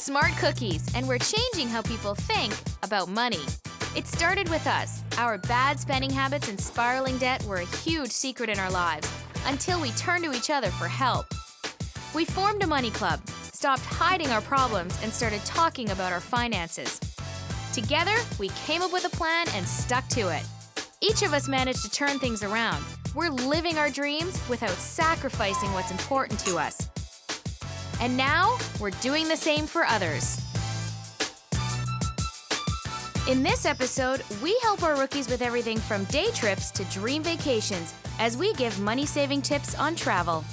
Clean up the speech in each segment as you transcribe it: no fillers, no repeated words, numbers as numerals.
smart cookies, and we're changing how people think about money. It started with us. Our bad spending habits and spiraling debt were a huge secret in our lives until we turned to each other for help. We formed a money club, stopped hiding our problems, and started talking about our finances. Together, we came up with a plan and stuck to it. Each of us managed to turn things around. We're living our dreams without sacrificing what's important to us. And now, we're doing the same for others. In this episode, we help our rookies with everything from day trips to dream vacations as we give money-saving tips on travel.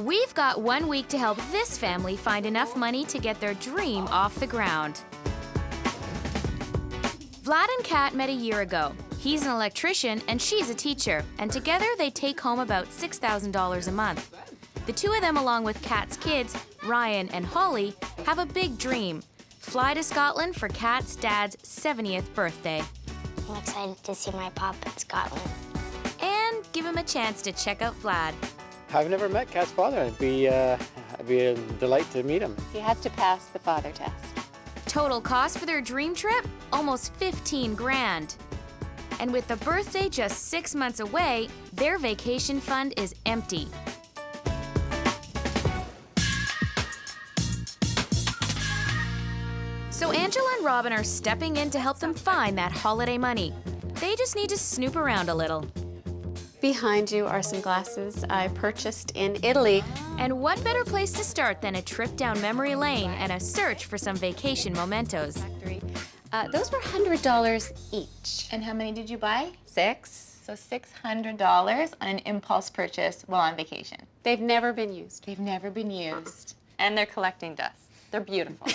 We've got 1 week to help this family find enough money to get their dream off the ground. Vlad and Kat met a year ago. He's an electrician and she's a teacher, and together they take home about $6,000 a month. The two of them, along with Kat's kids, Ryan and Holly, have a big dream: fly to Scotland for Kat's dad's 70th birthday. I'm excited to see my pop in Scotland. And give him a chance to check out Vlad. I've never met Kat's father. It'd be a delight to meet him. He has to pass the father test. Total cost for their dream trip? Almost 15 grand. And with the birthday just 6 months away, their vacation fund is empty. So Angela and Robin are stepping in to help them find that holiday money. They just need to snoop around a little. Behind you are some glasses I purchased in Italy. And what better place to start than a trip down memory lane and a search for some vacation mementos? Those were $100 each. And how many did you buy? 6. So $600 on an impulse purchase while on vacation. They've never been used. They've never been used. And they're collecting dust. They're beautiful.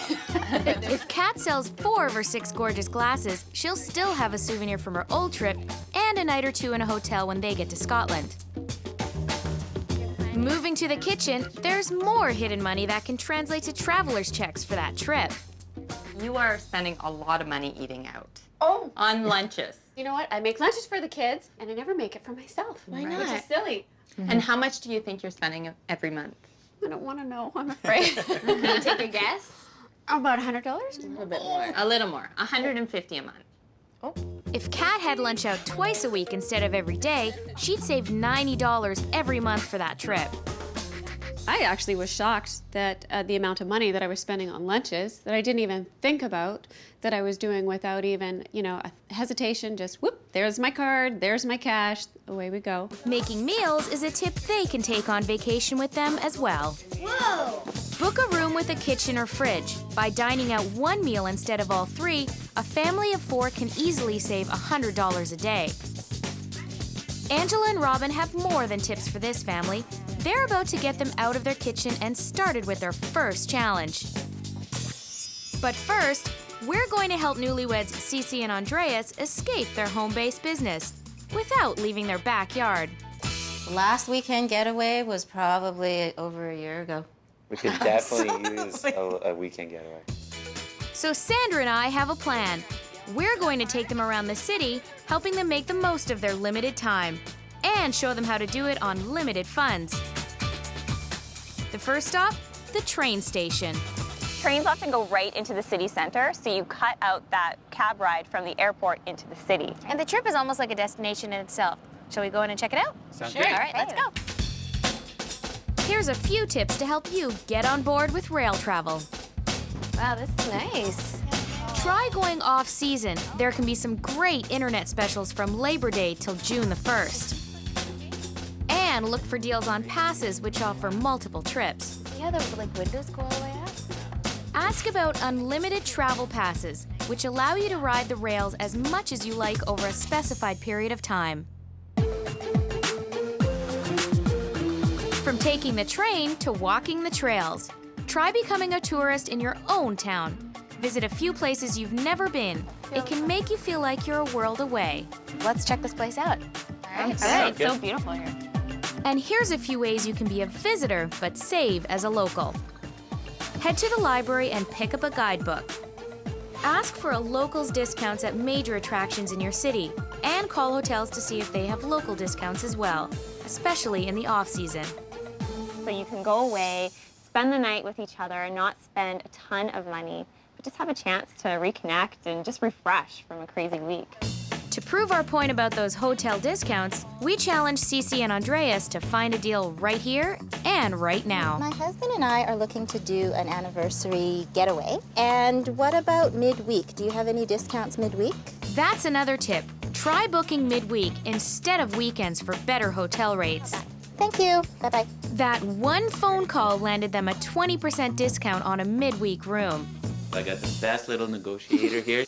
If Kat sells 4 of her 6 gorgeous glasses, she'll still have a souvenir from her old trip and a night or two in a hotel when they get to Scotland. Moving to the kitchen, there's more hidden money that can translate to traveler's checks for that trip. You are spending a lot of money eating out. Oh! On lunches. You know what? I make lunches for the kids, and I never make it for myself. Why Which not? is silly. And how much do you think you're spending every month? I don't want to know, I'm afraid. Can you take a guess? About $100? A little bit more. A little more. $150 a month. If Kat had lunch out twice a week instead of every day, she'd save $90 every month for that trip. I actually was shocked that the amount of money that I was spending on lunches that I didn't even think about, that I was doing without even, a hesitation. Just whoop, there's my card, there's my cash, away we go. Making meals is a tip they can take on vacation with them as well. Whoa! Book a room with a kitchen or fridge. By dining out 1 meal instead of all 3, a family of 4 can easily save $100 a day. Angela and Robin have more than tips for this family. They're about to get them out of their kitchen and started with their first challenge. But first, we're going to help newlyweds Cece and Andreas escape their home-based business without leaving their backyard. Last weekend getaway was probably over a year ago. We could definitely use a weekend getaway. So Sandra and I have a plan. We're going to take them around the city, helping them make the most of their limited time, and show them how to do it on limited funds. The first stop, the train station. Trains often go right into the city center, so you cut out that cab ride from the airport into the city. And the trip is almost like a destination in itself. Shall we go in and check it out? Sounds Sure. great. All right, let's go. Here's a few tips to help you get on board with rail travel. Wow, this is nice. Try going off-season. There can be some great internet specials from Labor Day till June the 1st. And look for deals on passes which offer multiple trips. Yeah, the windows go all the way up. Ask about unlimited travel passes, which allow you to ride the rails as much as you like over a specified period of time. From taking the train to walking the trails, Try becoming a tourist in your own town. Visit a few places you've never been. It can make you feel like you're a world away. Let's check this place out. It's so beautiful here. And here's a few ways you can be a visitor but save as a local. Head to the library and pick up a guidebook. Ask for a local's discounts at major attractions in your city, and call hotels to see if they have local discounts as well, especially in the off-season. So you can go away, spend the night with each other, and not spend a ton of money, but just have a chance to reconnect and just refresh from a crazy week. To prove our point about those hotel discounts, we challenged Cece and Andreas to find a deal right here and right now. My husband and I are looking to do an anniversary getaway. And what about midweek? Do you have any discounts midweek? That's another tip. Try booking midweek instead of weekends for better hotel rates. Thank you. Bye-bye. That one phone call landed them a 20% discount on a midweek room. I got the best little negotiator here.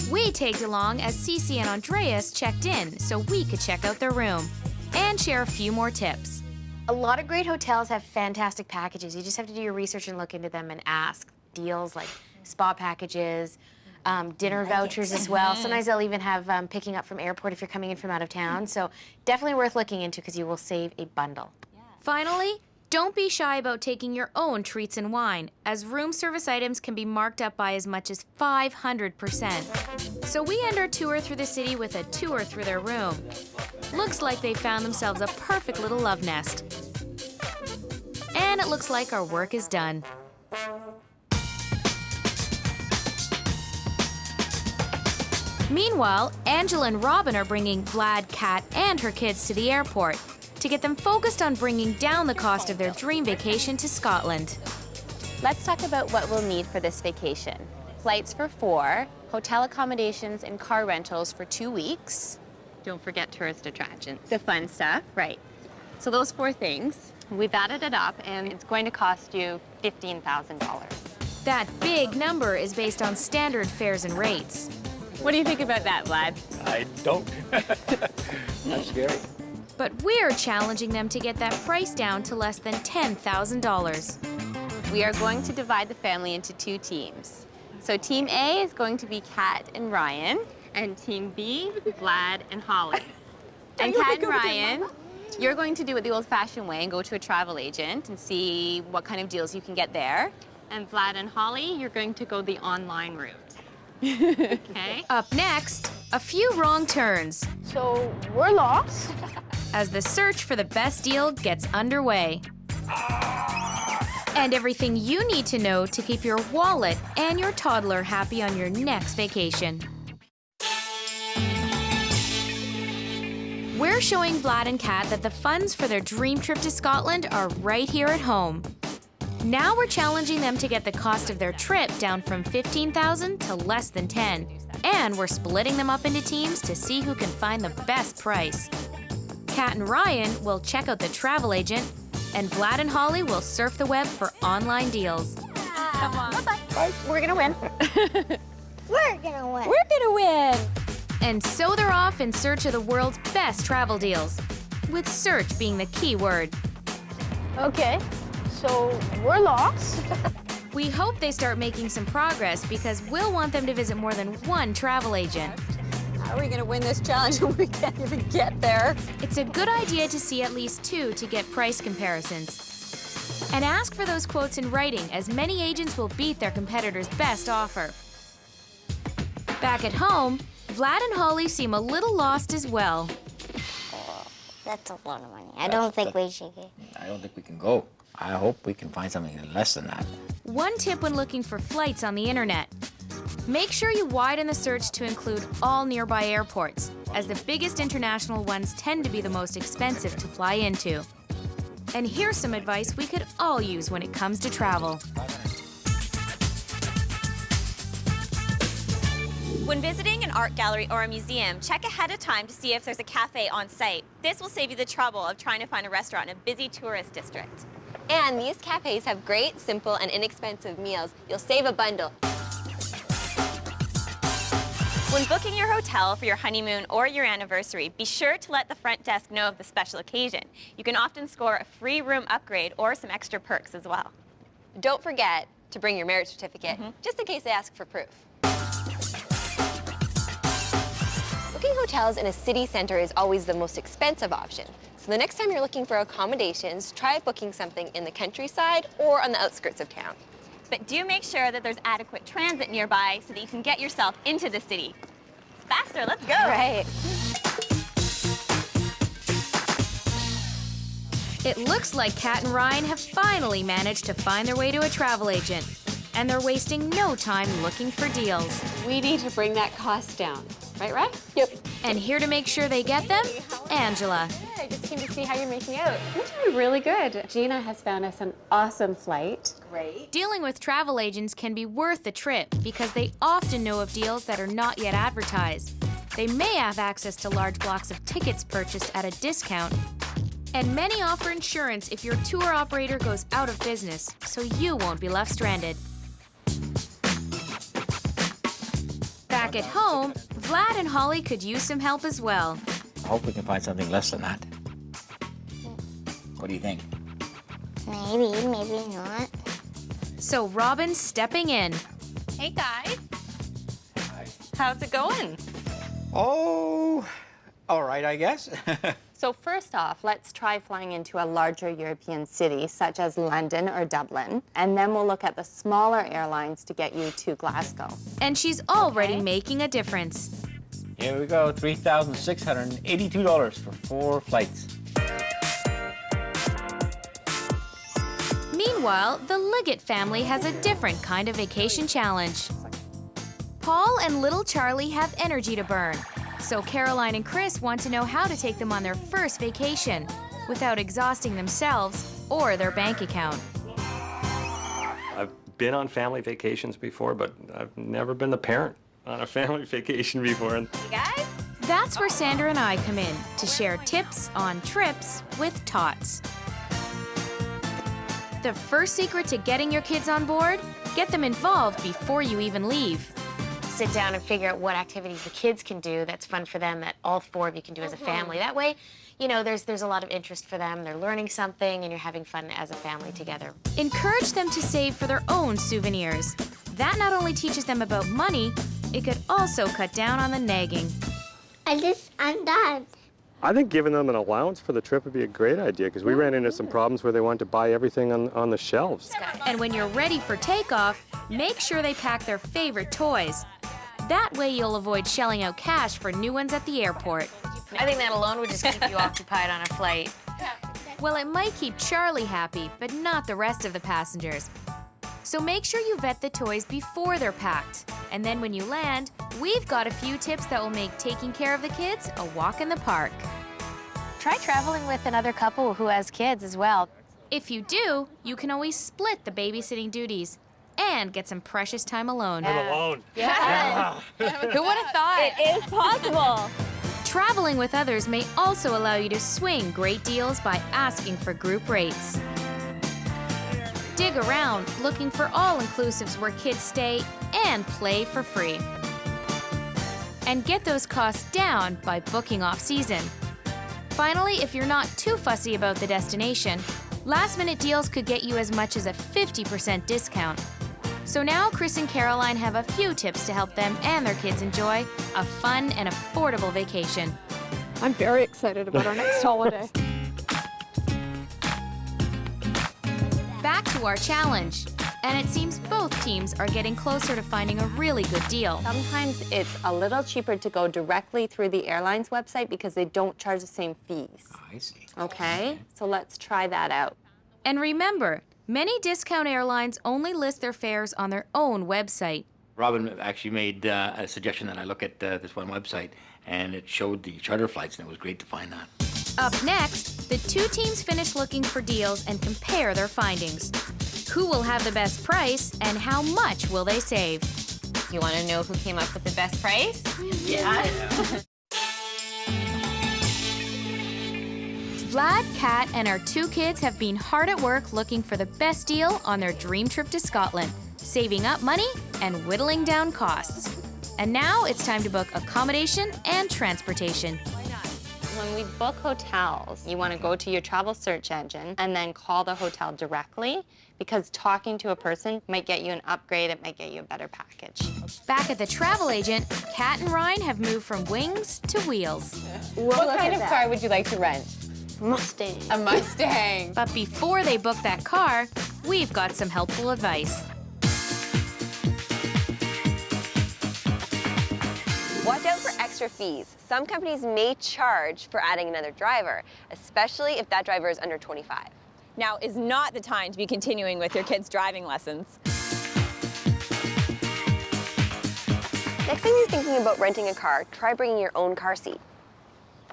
We tagged along as Cece and Andreas checked in so we could check out their room and share a few more tips. A lot of great hotels have fantastic packages. You just have to do your research and look into them and ask. Deals like spa packages, dinner vouchers as well. Sometimes they'll even have picking up from airport if you're coming in from out of town. So definitely worth looking into because you will save a bundle. Finally, don't be shy about taking your own treats and wine, as room service items can be marked up by as much as 500%. So we end our tour through the city with a tour through their room. Looks like they found themselves a perfect little love nest. And it looks like our work is done. Meanwhile, Angela and Robin are bringing Vlad, Kat, and her kids to the airport to get them focused on bringing down the cost of their dream vacation to Scotland. Let's talk about what we'll need for this vacation. Flights for 4, hotel accommodations and car rentals for 2 weeks. Don't forget tourist attractions. The fun stuff, right. So those 4 things, we've added it up and it's going to cost you $15,000. That big number is based on standard fares and rates. What do you think about that, Vlad? I don't. That's scary. But we're challenging them to get that price down to less than $10,000. We are going to divide the family into 2 teams. So team A is going to be Kat and Ryan, and team B, Vlad and Holly. And Kat and Ryan, you're going to do it the old-fashioned way and go to a travel agent and see what kind of deals you can get there. And Vlad and Holly, you're going to go the online route. Okay? Up next, a few wrong turns So we're lost. as the search for the best deal gets underway. And everything you need to know to keep your wallet and your toddler happy on your next vacation. We're showing Vlad and Kat that the funds for their dream trip to Scotland are right here at home. Now we're challenging them to get the cost of their trip down from $15,000 to less than $10,000. And we're splitting them up into teams to see who can find the best price. Kat and Ryan will check out the travel agent, and Vlad and Holly will surf the web for online deals. Come on. Bye-bye. We're gonna win. We're gonna win. We're gonna win. And so they're off in search of the world's best travel deals, with search being the key word. Okay, so we're lost. We hope they start making some progress because we'll want them to visit more than one travel agent. How are we gonna win this challenge when we can't even get there? It's a good idea to see at least 2 to get price comparisons. And ask for those quotes in writing, as many agents will beat their competitor's best offer. Back at home, Vlad and Holly seem a little lost as well. That's a lot of money. I don't think we should get. I don't think we can go. I hope we can find something less than that. One tip when looking for flights on the internet. Make sure you widen the search to include all nearby airports, as the biggest international ones tend to be the most expensive to fly into. And here's some advice we could all use when it comes to travel. When visiting an art gallery or a museum, check ahead of time to see if there's a cafe on site. This will save you the trouble of trying to find a restaurant in a busy tourist district. And these cafes have great, simple, and inexpensive meals. You'll save a bundle. When booking your hotel for your honeymoon or your anniversary, be sure to let the front desk know of the special occasion. You can often score a free room upgrade or some extra perks as well. Don't forget to bring your marriage certificate, just in case they ask for proof. Booking hotels in a city center is always the most expensive option. So the next time you're looking for accommodations, try booking something in the countryside or on the outskirts of town. But do make sure that there's adequate transit nearby so that you can get yourself into the city. Faster, let's go. Right. It looks like Kat and Ryan have finally managed to find their way to a travel agent. And they're wasting no time looking for deals. We need to bring that cost down. Right, Ryan? Yep. And here to make sure they get them, Angela. Yeah, I just came to see how you're making out. We're doing really good. Gina has found us an awesome flight. Great. Dealing with travel agents can be worth the trip because they often know of deals that are not yet advertised. They may have access to large blocks of tickets purchased at a discount. And many offer insurance if your tour operator goes out of business, so you won't be left stranded. Back at home, Vlad and Holly could use some help as well. I hope we can find something less than that. What do you think? Maybe, maybe not. So Robin's stepping in. Hey, guys. Hi. How's it going? Oh, all right, I guess. So first off, let's try flying into a larger European city, such as London or Dublin, and then we'll look at the smaller airlines to get you to Glasgow. And she's already making a difference. Here we go, $3,682 for 4 flights. Meanwhile, the Liggett family has a different kind of vacation challenge. Paul and little Charlie have energy to burn. So Caroline and Chris want to know how to take them on their first vacation without exhausting themselves or their bank account. I've been on family vacations before, but I've never been the parent on a family vacation before. You guys? That's where Sandra and I come in to share tips on trips with Tots. The first secret to getting your kids on board? Get them involved before you even leave. Sit down and figure out what activities the kids can do that's fun for them that all 4 of you can do as a family. That way, you know, there's a lot of interest for them. They're learning something and you're having fun as a family together. Encourage them to save for their own souvenirs. That not only teaches them about money, it could also cut down on the nagging. I'm done. I think giving them an allowance for the trip would be a great idea, because we ran into some problems where they wanted to buy everything on the shelves. And when you're ready for takeoff, make sure they pack their favorite toys. That way you'll avoid shelling out cash for new ones at the airport. I think that alone would just keep you occupied on a flight. Well, it might keep Charlie happy, but not the rest of the passengers. So make sure you vet the toys before they're packed. And then when you land, we've got a few tips that will make taking care of the kids a walk in the park. Try traveling with another couple who has kids as well. If you do, you can always split the babysitting duties and get some precious time alone. Alone. Yeah. Who would have thought? It is possible. Traveling with others may also allow you to swing great deals by asking for group rates. Dig around looking for all-inclusives where kids stay and play for free. And get those costs down by booking off-season. Finally, if you're not too fussy about the destination, last-minute deals could get you as much as a 50% discount. So now Chris and Caroline have a few tips to help them and their kids enjoy a fun and affordable vacation. I'm very excited about our next holiday. Back to our challenge. And it seems both teams are getting closer to finding a really good deal. Sometimes it's a little cheaper to go directly through the airline's website because they don't charge the same fees. Oh, I see. Okay, so let's try that out. And remember, many discount airlines only list their fares on their own website. Robin actually made a suggestion that I look at this one website, and it showed the charter flights, and it was great to find that. Up next, the 2 teams finish looking for deals and compare their findings. Who will have the best price and how much will they save? You want to know who came up with the best price? Yeah. Vlad, Kat, and our 2 kids have been hard at work looking for the best deal on their dream trip to Scotland, saving up money and whittling down costs. And now it's time to book accommodation and transportation. When we book hotels, you want to go to your travel search engine and then call the hotel directly, because talking to a person might get you an upgrade, it might get you a better package. Back at the travel agent, Kat and Ryan have moved from wings to wheels. What kind of car would you like to rent? Mustang. A Mustang. But before they book that car, we've got some helpful advice. Watch out for extra fees. Some companies may charge for adding another driver, especially if that driver is under 25. Now is not the time to be continuing with your kids' driving lessons. Next time you're thinking about renting a car, try bringing your own car seat.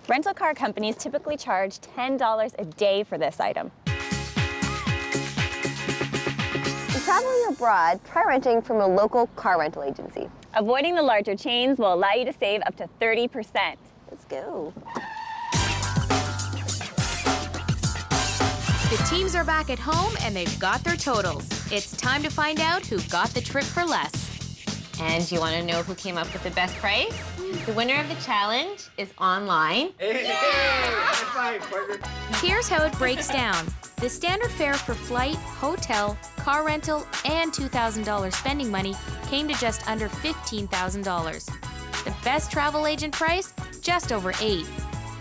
Rental car companies typically charge $10 a day for this item. If traveling abroad, try renting from a local car rental agency. Avoiding the larger chains will allow you to save up to 30%. Let's go. The teams are back at home and they've got their totals. It's time to find out who got the trip for less. And you want to know who came up with the best price? The winner of the challenge is online. Here's how it breaks down. The standard fare for flight, hotel, car rental, and $2,000 spending money came to just under $15,000. The best travel agent price, just over $8,000.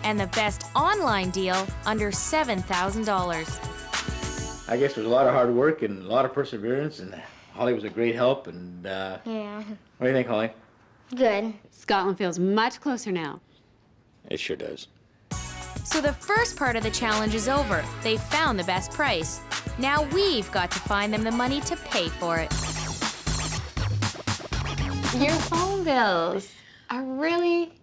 And the best online deal, under $7,000. I guess there's a lot of hard work and a lot of perseverance, and Holly was a great help. And Yeah. what do you think, Holly? Good. Scotland feels much closer now. It sure does. So the first part of the challenge is over. They found the best price. Now we've got to find them the money to pay for it. Your phone bills are really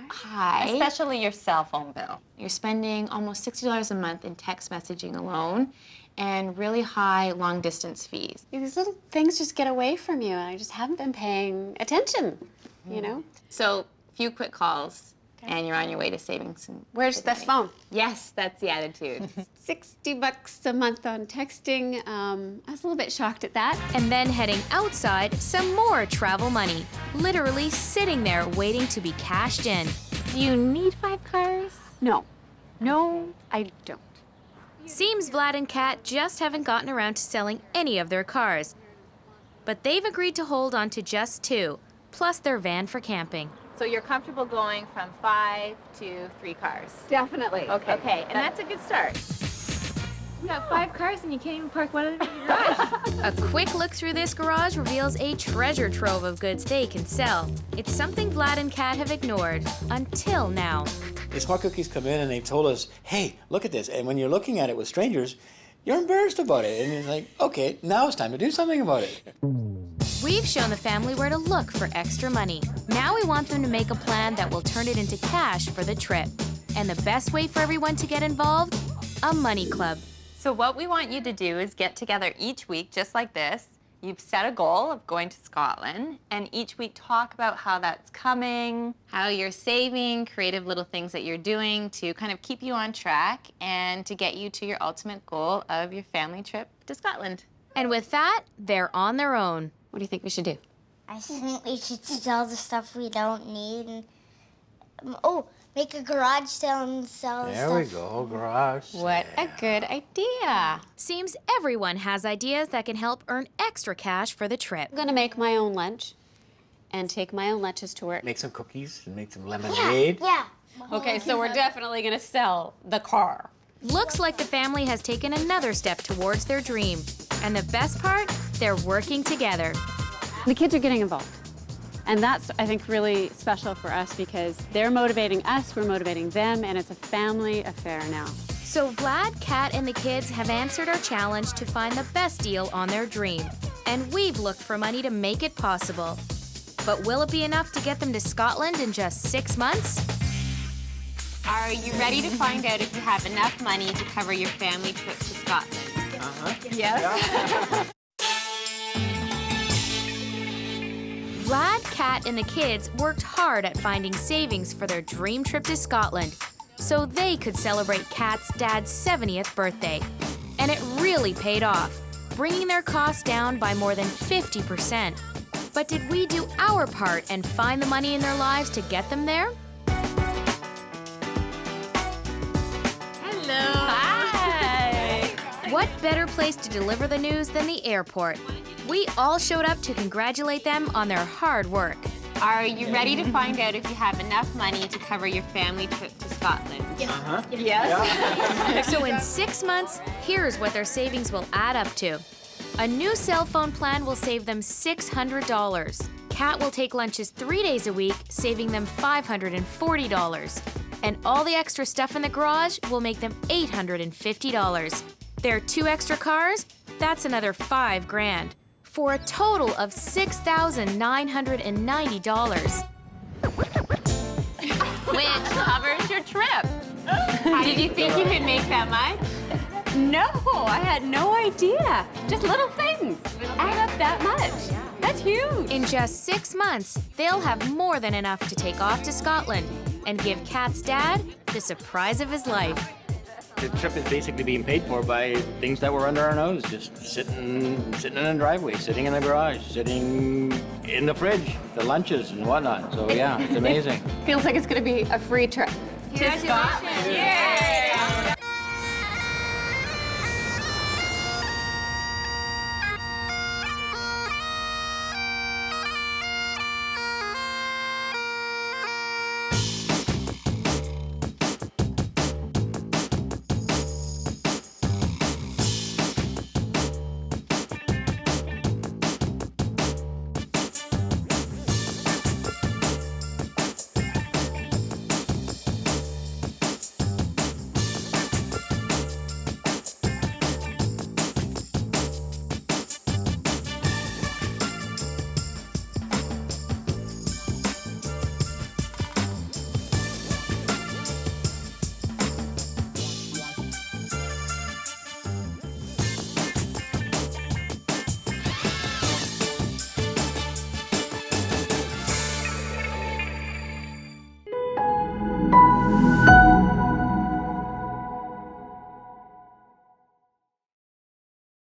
high. Especially your cell phone bill. You're spending almost $60 a month in text messaging alone, and really high long-distance fees. These little things just get away from you, and I just haven't been paying attention, you know? So, few quick calls, and you're on your way to saving some. Where's the phone? Yes, that's the attitude. $60 a month on texting. I was a little bit shocked at that. And then heading outside, some more travel money. Literally sitting there waiting to be cashed in. Do you need 5 cars? No. No. I don't. Seems Vlad and Kat just haven't gotten around to selling any of their cars. But they've agreed to hold on to just 2, plus their van for camping. So you're comfortable going from 5 to 3 cars? Definitely. Okay, and that's a good start. You got 5 cars and you can't even park one of them in your garage. A quick look through this garage reveals a treasure trove of goods they can sell. It's something Vlad and Kat have ignored until now. The smart cookies come in and they've told us, hey, look at this. And when you're looking at it with strangers, you're embarrassed about it. And it's like, okay, now it's time to do something about it. We've shown the family where to look for extra money. Now we want them to make a plan that will turn it into cash for the trip. And the best way for everyone to get involved? A money club. So what we want you to do is get together each week, just like this. You've set a goal of going to Scotland, and each week talk about how that's coming, how you're saving, creative little things that you're doing to kind of keep you on track and to get you to your ultimate goal of your family trip to Scotland. And with that, they're on their own. What do you think we should do? I think we should sell the stuff we don't need. And, make a garage sale and sell the stuff. There we go, garage. What a good idea. Seems everyone has ideas that can help earn extra cash for the trip. I'm gonna make my own lunch and take my own lunches to work. Make some cookies and make some lemonade. Yeah. Okay, so we're definitely gonna sell the car. Looks like the family has taken another step towards their dream. And the best part? They're working together. The kids are getting involved. And that's, I think, really special for us because they're motivating us, we're motivating them, and it's a family affair now. So Vlad, Kat, and the kids have answered our challenge to find the best deal on their dream. And we've looked for money to make it possible. But will it be enough to get them to Scotland in just 6 months? Are you ready to find out if you have enough money to cover your family trip to Scotland? Yes. Vlad, Kat, and the kids worked hard at finding savings for their dream trip to Scotland so they could celebrate Kat's dad's 70th birthday. And it really paid off, bringing their costs down by more than 50%. But did we do our part and find the money in their lives to get them there? Hello. Hi. What better place to deliver the news than the airport? We all showed up to congratulate them on their hard work. Are you ready to find out if you have enough money to cover your family trip to Scotland? Yes. Yes. So in 6 months, here's what their savings will add up to. A new cell phone plan will save them $600. Kat will take lunches 3 days a week, saving them $540. And all the extra stuff in the garage will make them $850. Their 2 extra cars, that's another $5 grand. For a total of $6,990. Which covers your trip. Did you think you could make that much? No, I had no idea. Just little things add up that much. That's huge. In just 6 months, they'll have more than enough to take off to Scotland and give Kat's dad the surprise of his life. The trip is basically being paid for by things that were under our nose, just sitting in the driveway, sitting in the garage, sitting in the fridge, the lunches and whatnot. So yeah, it's amazing. Feels like it's going to be a free trip. To Scotland. Yeah.